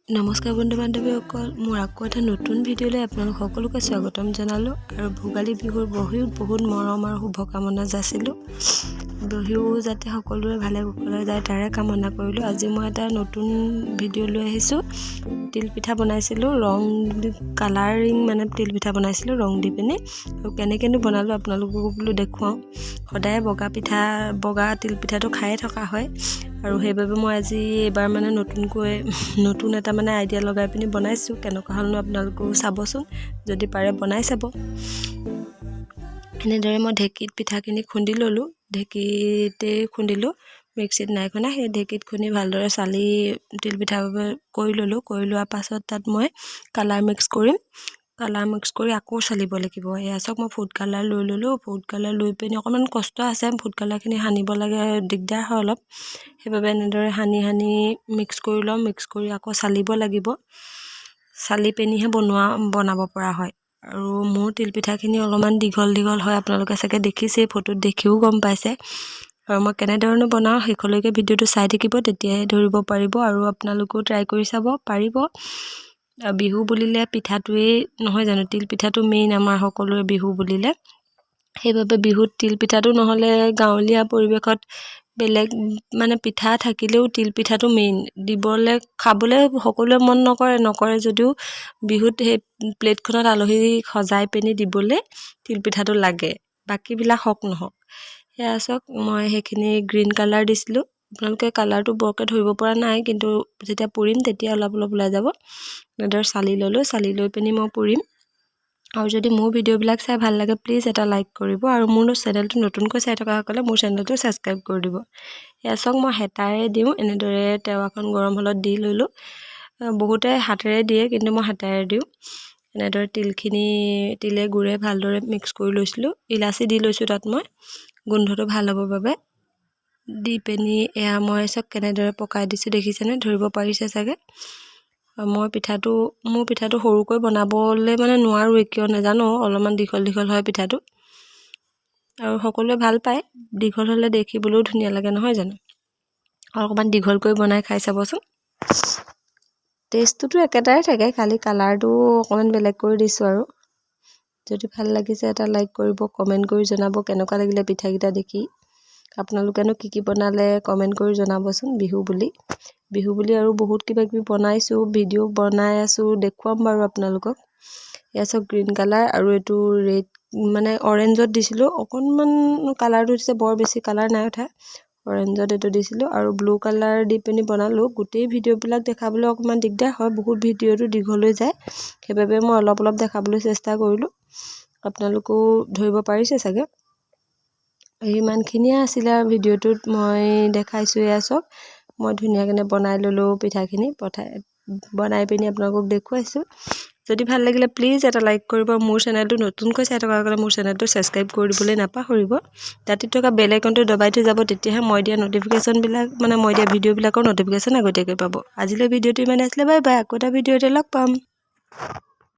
নমস্কাৰ বন্ধু বান্ধৱীসকল, মোৰ আকৌ এটা নতুন ভিডিঅ'লৈ আপোনালোক সকলোকে স্বাগতম জনালোঁ আৰু ভোগালী বিহুৰ বহুত মৰম আৰু শুভকামনা যাচিলোঁ। বিহু যাতে সকলোৰে ভালে কুশলে যায় তাৰে কামনা কৰিলোঁ। আজি মই এটা নতুন ভিডিঅ' লৈ আহিছোঁ। তিলপিঠা বনাইছিলোঁ, কালাৰিং মানে তিলপিঠা বনাইছিলোঁ ৰং দি পিনি, আৰু কেনেকৈনো বনালোঁ আপোনালোকক বোলো দেখুৱাওঁ। সদায় বগা তিলপিঠাটো খায়ে থকা হয়, আৰু সেইবাবে মই আজি এইবাৰ মানে নতুন এটা মানে আইডিয়া লগাই পিনি বনাইছোঁ। কেনেকুৱা হ'লনো আপোনালোকেও চাবচোন, যদি পাৰে বনাই চাব। এনেদৰে মই ঢেঁকীত পিঠাখিনি খুন্দি ল'লোঁ। ঢেঁকীতে খুন্দিলোঁ, মিক্সিত নাই খুন্দা। সেই ঢেঁকীত খুন্দি ভালদৰে চালি তিলপিঠা কৰি ল'লোঁ। কৰি লোৱাৰ পাছত তাত মই কালাৰ মিক্স কৰি আকৌ চালিব লাগিব। এয়া চাওক, মই ফুড কালাৰ লৈ ল'লোঁ। ফুড কালাৰ লৈ পিনি অকণমান কষ্ট আছে, ফুড কালাৰখিনি সানিব লাগে, দিগদাৰ হয় অলপ। সেইবাবে এনেদৰে সানি মিক্স কৰি ল'ম। মিক্স কৰি আকৌ চালিব লাগিব। চালি পিনিহে বনাব পৰা হয়। আৰু মোৰ তিলপিঠাখিনি অলপমান দীঘল হয়, আপোনালোকে চাগে দেখিছেই, ফটোত দেখিও গম পাইছে। আৰু মই কেনেধৰণে বনাওঁ শেষলৈকে ভিডিঅ'টো চাই থাকিব, তেতিয়াহে ধৰিব পাৰিব। আৰু আপোনালোকেও ট্ৰাই কৰি চাব পাৰিব। বিহু বুলিলে পিঠাটোৱেই নহয় জানো, তিলপিঠাটো মেইন আমাৰ সকলোৰে বিহু বুলিলে। সেইবাবে বিহুত তিলপিঠাটো নহ'লে গাঁৱলীয়া পৰিৱেশত বেলেগ মানে পিঠা থাকিলেও তিলপিঠাটো মেইন। খাবলৈ সকলোৱে মন নকৰে যদিও বিহুত সেই প্লেটখনত আলহী সজাই পিনি দিবলৈ তিলপিঠাটো লাগে, বাকীবিলাক হওক নহওক। সেয়া চাওক, মই সেইখিনি গ্ৰীণ কালাৰ দিছিলোঁ। আপোনালোকে কালাৰটো বৰকৈ ধৰিব পৰা নাই, কিন্তু যেতিয়া পুৰিম তেতিয়া অলপ ওলাই যাব। এনেদৰে চালি ল'লোঁ। চালি লৈ পিনি মই পুৰিম। আৰু যদি মোৰ ভিডিঅ'বিলাক চাই ভাল লাগে, প্লিজ এটা লাইক কৰিব, আৰু মোৰ চেনেলটো নতুনকৈ চাই থকাসকলে মোৰ চেনেলটো ছাবস্ক্ৰাইব কৰি দিব। এয়া চাওক, মই হেতাৰে দিওঁ। এনেদৰে টাৱাখন গৰম হ'লত দি ল'লোঁ। বহুতে হাতেৰে দিয়ে, কিন্তু মই হেতাৰে দিওঁ। এনেদৰে তিলে গুৰে ভালদৰে মিক্স কৰি লৈছিলোঁ। ইলাচি দি লৈছোঁ তাত মই, গোন্ধটো ভাল হ'বৰ বাবে। দি পিনি এয়া মই চাওক কেনেদৰে পকাই দিছোঁ, দেখিছেনে? ধৰিব পাৰিছে চাগে। মোৰ পিঠাটো সৰুকৈ বনাবলৈ মানে নোৱাৰোঁ, কিয় নাজানো, অলপমান দীঘল হয় পিঠাটো। আৰু সকলোৱে ভাল পায়, দীঘল হ'লে দেখিবলৈও ধুনীয়া লাগে, নহয় জানো? আৰু অকণমান দীঘলকৈ বনাই খাই চাবচোন। টেষ্টটোতো একেটাই থাকে, খালি কালাৰটো অকণমান বেলেগ কৰি দিছোঁ। আৰু যদি ভাল লাগিছে এটা লাইক কৰিব, কমেণ্ট কৰি জনাব কেনেকুৱা লাগিলে পিঠাকেইটা দেখি। আপোনালোকেনো কি বনালে কমেণ্ট কৰি জনাবচোন। বিহু বুলি আৰু বহুত কিবাকিবি বনাইছোঁ, ভিডিঅ' বনাই আছোঁ, দেখুৱাম বাৰু আপোনালোকক। এয়া চাওক গ্ৰীণ কালাৰ, আৰু এইটো ৰেড মানে অৰেঞ্জত দিছিলোঁ। অকণমান কালাৰটো দিছে, বৰ বেছি কালাৰ নাই উঠা। অৰেঞ্জত এইটো দিছিলোঁ, আৰু ব্লু কালাৰ দি পিনি বনালোঁ। গোটেই ভিডিঅ'বিলাক দেখাবলৈ অকণমান দিগদাৰ হয়, বহুত ভিডিঅ'টো দীঘল হৈ যায়। সেইবাবে মই অলপ দেখাবলৈ চেষ্টা কৰিলোঁ। আপোনালোকেও ধৰিব পাৰিছে চাগে। ইমানখিনিয়ে আছিলে আৰু ভিডিঅ'টোত মই দেখাইছোঁ। এয়া চাওক, মই ধুনীয়াকৈ বনাই ল'লোঁ পিঠাখিনি, বনাই পিনি আপোনালোকক দেখুৱাইছোঁ। যদি ভাল লাগিলে প্লিজ এটা লাইক কৰিব। মোৰ চেনেলটো নতুনকৈ চাই থকাসকলে মোৰ চেনেলটো ছাবস্ক্ৰাইব কৰি দিবলৈ নাপাহৰিব। তাতে থকা বেল আইকনটো দবাই থৈ যাব, তেতিয়াহে মই দিয়া ভিডিঅ'বিলাকৰ নটিফিকেশ্যন আগতীয়াকৈ পাব। আজিলৈ ভিডিঅ'টো ইমানে আছিলে। বাই বাই, আকৌ এটা ভিডিঅ'তে লগ পাম।